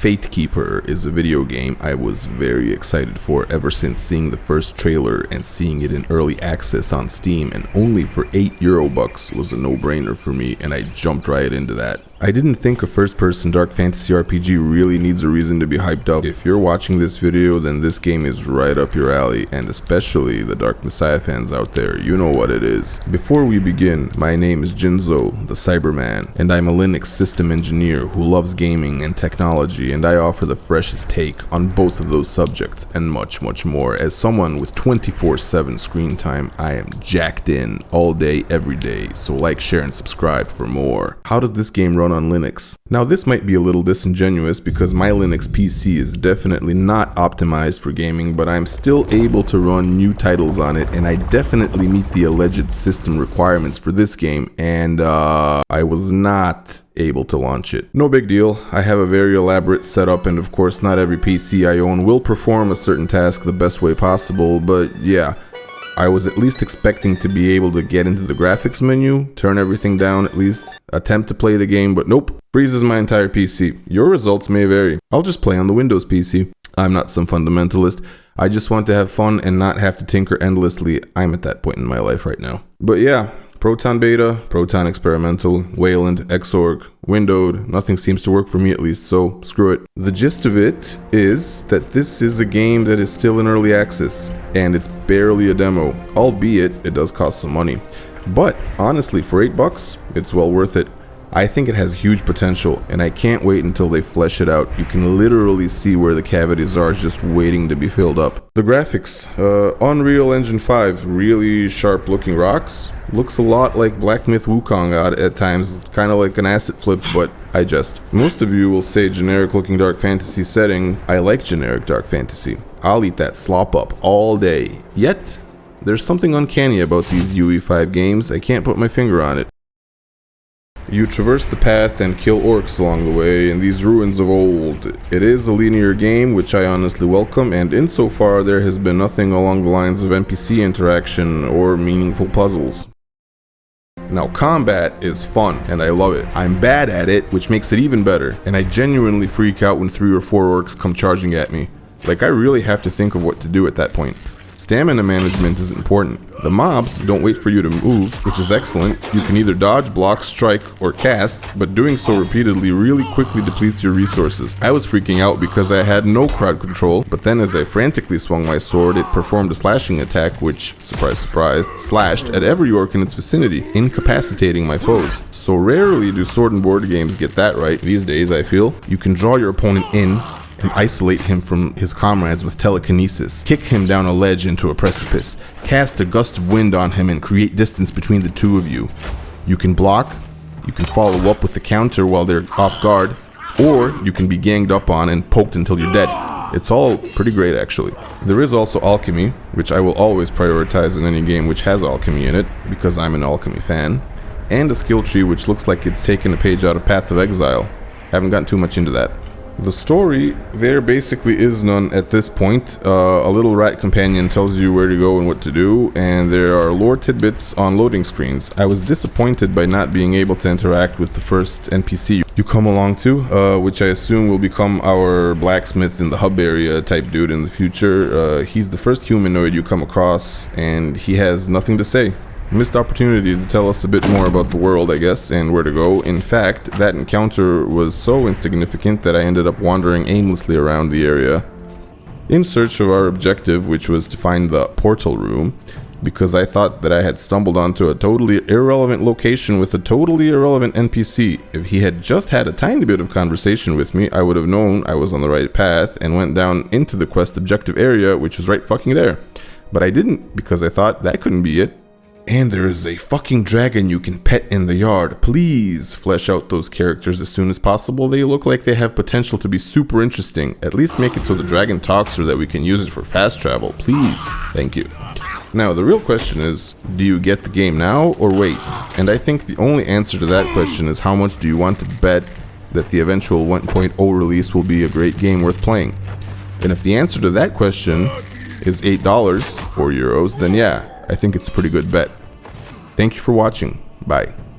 Fatekeeper is a video game I was very excited for ever since seeing the first trailer and seeing it in early access on Steam, and only for €8 was a no-brainer for me, and I jumped right into that. I didn't think a first-person dark fantasy RPG really needs a reason to be hyped up. If you're watching this video, then this game is right up your alley, and especially the Dark Messiah fans out there, you know what it is. Before we begin, my name is Jinzo, the Cyberman, and I'm a Linux system engineer who loves gaming and technology, and I offer the freshest take on both of those subjects and much, much more. As someone with 24/7 screen time, I am jacked in all day, every day, so like, share, and subscribe for more. How does this game run on Linux? Now, this might be a little disingenuous because my Linux PC is definitely not optimized for gaming, but I'm still able to run new titles on it, and I definitely meet the alleged system requirements for this game, and I was not able to launch it. No big deal. I have a very elaborate setup, and of course not every PC I own will perform a certain task the best way possible, but yeah, I was at least expecting to be able to get into the graphics menu, turn everything down at least, attempt to play the game, but nope, freezes my entire PC. Your results may vary. I'll just play on the Windows PC. I'm not some fundamentalist. I just want to have fun and not have to tinker endlessly. I'm at that point in my life right now. But yeah, Proton Beta, Proton Experimental, Wayland, Xorg, windowed, nothing seems to work for me at least, so screw it. The gist of it is that this is a game that is still in early access, and it's barely a demo, albeit it does cost some money. But honestly, for $8, it's well worth it. I think it has huge potential, and I can't wait until they flesh it out. You can literally see where the cavities are just waiting to be filled up. The graphics, Unreal Engine 5, really sharp looking rocks. Looks a lot like Black Myth Wukong at times, kind of like an asset flip, but I jest. Most of you will say generic looking dark fantasy setting. I like generic dark fantasy. I'll eat that slop up all day. Yet, there's something uncanny about these UE5 games. I can't put my finger on it. You traverse the path and kill orcs along the way in these ruins of old. It is a linear game, which I honestly welcome, and insofar there has been nothing along the lines of NPC interaction or meaningful puzzles. Now, combat is fun, and I love it. I'm bad at it, which makes it even better, and I genuinely freak out when 3 or 4 orcs come charging at me. Like, I really have to think of what to do at that point. Stamina management is important. The mobs don't wait for you to move, which is excellent. You can either dodge, block, strike, or cast, but doing so repeatedly really quickly depletes your resources. I was freaking out because I had no crowd control, but then as I frantically swung my sword, it performed a slashing attack which, surprise surprise, slashed at every orc in its vicinity, incapacitating my foes. So rarely do sword and board games get that right these days, I feel. You can draw your opponent in and isolate him from his comrades with telekinesis, kick him down a ledge into a precipice, cast a gust of wind on him and create distance between the two of you. You can block, you can follow up with the counter while they're off guard, or you can be ganged up on and poked until you're dead. It's all pretty great actually. There is also alchemy, which I will always prioritize in any game which has alchemy in it, because I'm an alchemy fan, and a skill tree which looks like it's taken a page out of Path of Exile. Haven't gotten too much into that. The story, there basically is none at this point. A little rat companion tells you where to go and what to do, and there are lore tidbits on loading screens. I was disappointed by not being able to interact with the first NPC you come along to, which I assume will become our blacksmith in the hub area type dude in the future. He's the first humanoid you come across, and he has nothing to say. Missed opportunity to tell us a bit more about the world, I guess, and where to go. In fact, that encounter was so insignificant that I ended up wandering aimlessly around the area in search of our objective, which was to find the portal room, because I thought that I had stumbled onto a totally irrelevant location with a totally irrelevant NPC. If he had just had a tiny bit of conversation with me, I would have known I was on the right path and went down into the quest objective area, which was right fucking there. But I didn't, because I thought that couldn't be it. And there is a fucking dragon you can pet in the yard. Please flesh out those characters as soon as possible. They look like they have potential to be super interesting. At least make it so the dragon talks so that we can use it for fast travel. Please. Thank you. Now, the real question is, do you get the game now or wait? And I think the only answer to that question is how much do you want to bet that the eventual 1.0 release will be a great game worth playing? And if the answer to that question is $8 or euros, then yeah, I think it's a pretty good bet. Thank you for watching. Bye.